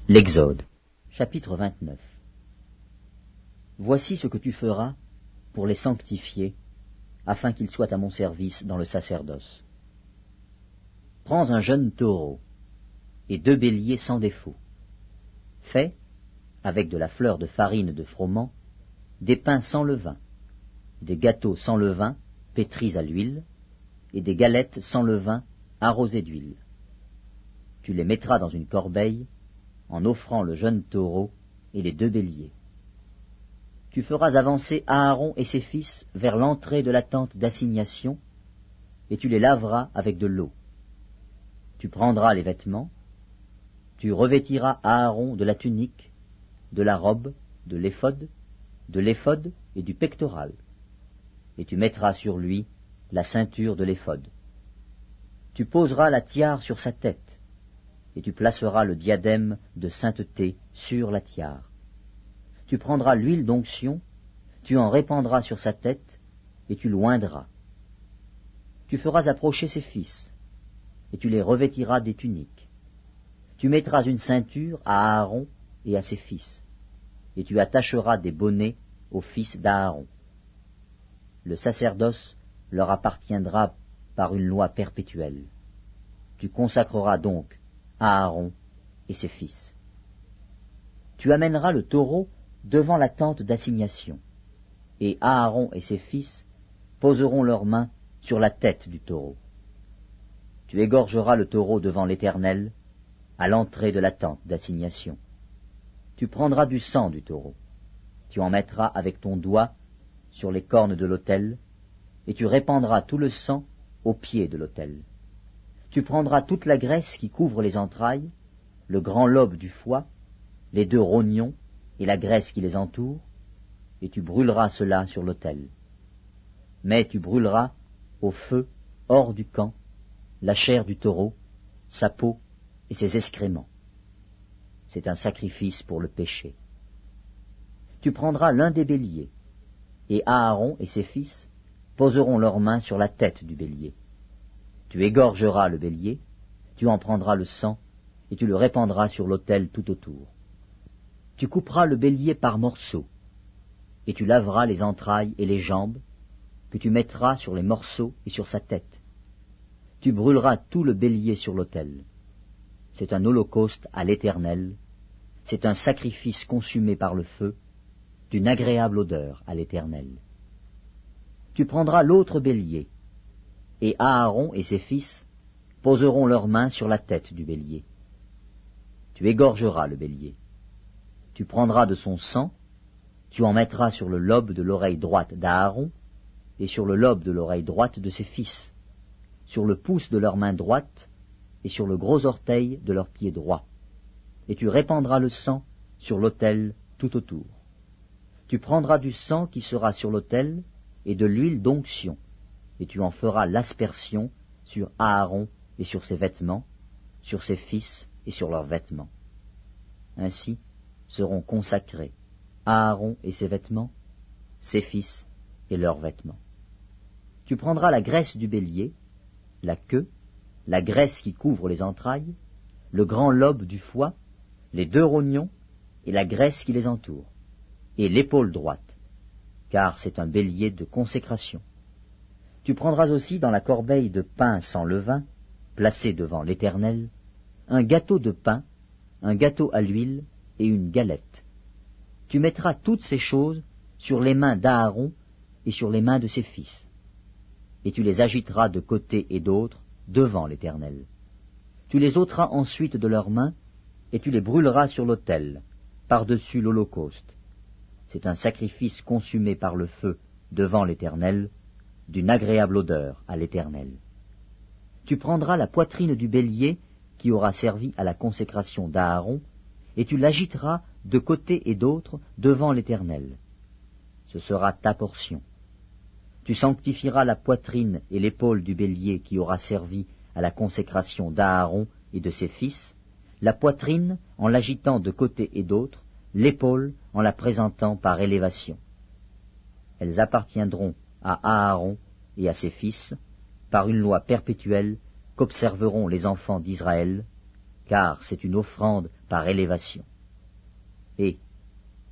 L'Exode, chapitre 29. Voici ce que tu feras pour les sanctifier, afin qu'ils soient à mon service dans le sacerdoce. Prends un jeune taureau et 2 béliers sans défaut. Fais, avec de la fleur de farine de froment, des pains sans levain, des gâteaux sans levain pétris à l'huile, et des galettes sans levain arrosées d'huile. Tu les mettras dans une corbeille, en offrant le jeune taureau et les 2 béliers. Tu feras avancer Aaron et ses fils vers l'entrée de la tente d'assignation, et tu les laveras avec de l'eau. Tu prendras les vêtements, tu revêtiras Aaron de la tunique, de la robe, de l'éphod et du pectoral, et tu mettras sur lui la ceinture de l'éphod. Tu poseras la tiare sur sa tête, et tu placeras le diadème de sainteté sur la tiare. Tu prendras l'huile d'onction, tu en répandras sur sa tête, et tu l'oindras. Tu feras approcher ses fils, et tu les revêtiras des tuniques. Tu mettras une ceinture à Aaron et à ses fils, et tu attacheras des bonnets aux fils d'Aaron. Le sacerdoce leur appartiendra par une loi perpétuelle. Tu consacreras donc Aaron et ses fils. Tu amèneras le taureau devant la tente d'assignation, et Aaron et ses fils poseront leurs mains sur la tête du taureau. Tu égorgeras le taureau devant l'Éternel, à l'entrée de la tente d'assignation. Tu prendras du sang du taureau, tu en mettras avec ton doigt sur les cornes de l'autel, et tu répandras tout le sang au pied de l'autel. Tu prendras toute la graisse qui couvre les entrailles, le grand lobe du foie, les 2 rognons et la graisse qui les entoure, et tu brûleras cela sur l'autel. Mais tu brûleras au feu, hors du camp, la chair du taureau, sa peau et ses excréments. C'est un sacrifice pour le péché. Tu prendras l'un des béliers, et Aaron et ses fils poseront leurs mains sur la tête du bélier. Tu égorgeras le bélier, tu en prendras le sang, et tu le répandras sur l'autel tout autour. Tu couperas le bélier par morceaux, et tu laveras les entrailles et les jambes, que tu mettras sur les morceaux et sur sa tête. Tu brûleras tout le bélier sur l'autel. C'est un holocauste à l'Éternel, c'est un sacrifice consumé par le feu, d'une agréable odeur à l'Éternel. Tu prendras l'autre bélier, et Aaron et ses fils poseront leurs mains sur la tête du bélier. Tu égorgeras le bélier. Tu prendras de son sang, tu en mettras sur le lobe de l'oreille droite d'Aaron, et sur le lobe de l'oreille droite de ses fils, sur le pouce de leur main droite, et sur le gros orteil de leur pied droit. Et tu répandras le sang sur l'autel tout autour. Tu prendras du sang qui sera sur l'autel, et de l'huile d'onction, et tu en feras l'aspersion sur Aaron et sur ses vêtements, sur ses fils et sur leurs vêtements. Ainsi seront consacrés Aaron et ses vêtements, ses fils et leurs vêtements. Tu prendras la graisse du bélier, la queue, la graisse qui couvre les entrailles, le grand lobe du foie, les 2 rognons et la graisse qui les entoure, et l'épaule droite, car c'est un bélier de consécration. Tu prendras aussi dans la corbeille de pain sans levain, placée devant l'Éternel, un gâteau de pain, un gâteau à l'huile et une galette. Tu mettras toutes ces choses sur les mains d'Aaron et sur les mains de ses fils, et tu les agiteras de côté et d'autre devant l'Éternel. Tu les ôteras ensuite de leurs mains, et tu les brûleras sur l'autel, par-dessus l'holocauste. C'est un sacrifice consumé par le feu devant l'Éternel, d'une agréable odeur à l'Éternel. Tu prendras la poitrine du bélier qui aura servi à la consécration d'Aaron, et tu l'agiteras de côté et d'autre devant l'Éternel. Ce sera ta portion. Tu sanctifieras la poitrine et l'épaule du bélier qui aura servi à la consécration d'Aaron et de ses fils, la poitrine en l'agitant de côté et d'autre, l'épaule en la présentant par élévation. Elles appartiendront à Aaron et à ses fils, par une loi perpétuelle qu'observeront les enfants d'Israël, car c'est une offrande par élévation. Et,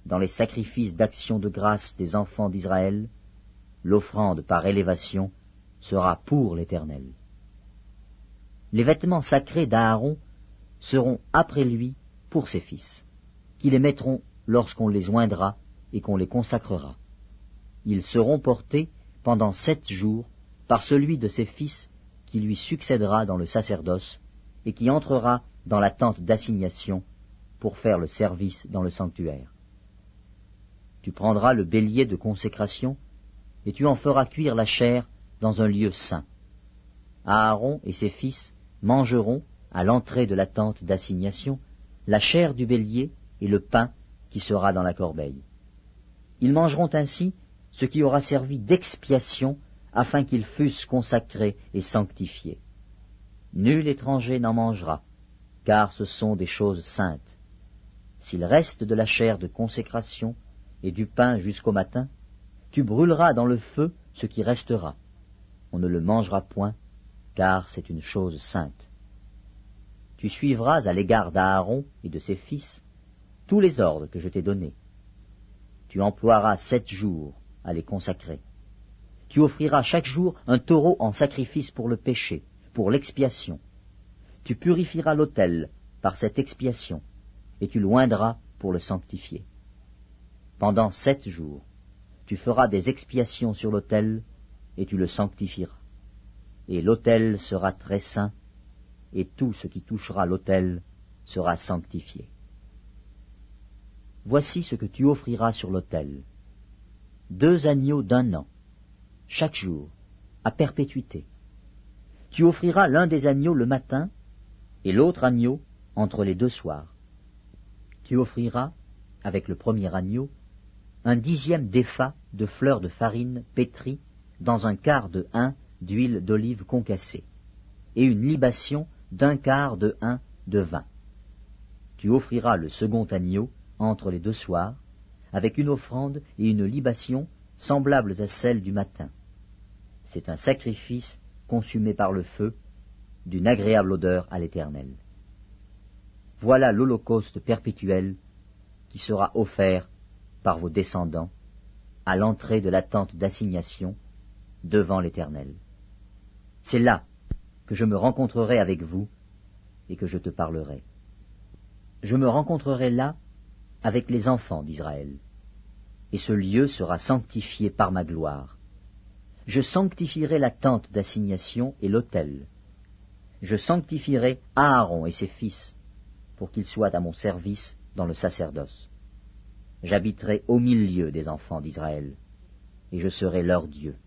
dans les sacrifices d'action de grâce des enfants d'Israël, l'offrande par élévation sera pour l'Éternel. Les vêtements sacrés d'Aaron seront après lui pour ses fils, qui les mettront lorsqu'on les oindra et qu'on les consacrera. Ils seront portés pendant 7 jours par celui de ses fils qui lui succédera dans le sacerdoce et qui entrera dans la tente d'assignation pour faire le service dans le sanctuaire. Tu prendras le bélier de consécration et tu en feras cuire la chair dans un lieu saint. Aaron et ses fils mangeront, à l'entrée de la tente d'assignation, la chair du bélier et le pain qui sera dans la corbeille. Ils mangeront ainsi ce qui aura servi d'expiation afin qu'ils fussent consacrés et sanctifiés. Nul étranger n'en mangera, car ce sont des choses saintes. S'il reste de la chair de consécration et du pain jusqu'au matin, tu brûleras dans le feu ce qui restera. On ne le mangera point, car c'est une chose sainte. Tu suivras à l'égard d'Aaron et de ses fils tous les ordres que je t'ai donnés. Tu emploieras 7 jours à les consacrer. Tu offriras chaque jour un taureau en sacrifice pour le péché, pour l'expiation. Tu purifieras l'autel par cette expiation, et tu l'oindras pour le sanctifier. Pendant 7 jours, tu feras des expiations sur l'autel, et tu le sanctifieras. Et l'autel sera très saint, et tout ce qui touchera l'autel sera sanctifié. Voici ce que tu offriras sur l'autel. 2 agneaux d'1 an, chaque jour, à perpétuité. Tu offriras l'un des agneaux le matin, et l'autre agneau entre les 2 soirs. Tu offriras, avec le premier agneau, un 10e d'épha de fleurs de farine pétrie dans un quart de hin d'huile d'olive concassée, et une libation d'1 quart de hin de vin. Tu offriras le second agneau entre les 2 soirs, avec une offrande et une libation semblables à celles du matin. C'est un sacrifice consumé par le feu, d'une agréable odeur à l'Éternel. Voilà l'holocauste perpétuel qui sera offert par vos descendants à l'entrée de la tente d'assignation devant l'Éternel. C'est là que je me rencontrerai avec vous et que je te parlerai. Je me rencontrerai là avec les enfants d'Israël, et ce lieu sera sanctifié par ma gloire. Je sanctifierai la tente d'assignation et l'autel. Je sanctifierai Aaron et ses fils, pour qu'ils soient à mon service dans le sacerdoce. J'habiterai au milieu des enfants d'Israël, et je serai leur Dieu.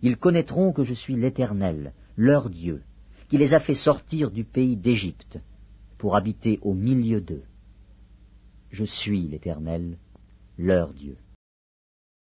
Ils connaîtront que je suis l'Éternel, leur Dieu, qui les a fait sortir du pays d'Égypte, pour habiter au milieu d'eux. Je suis l'Éternel, leur Dieu.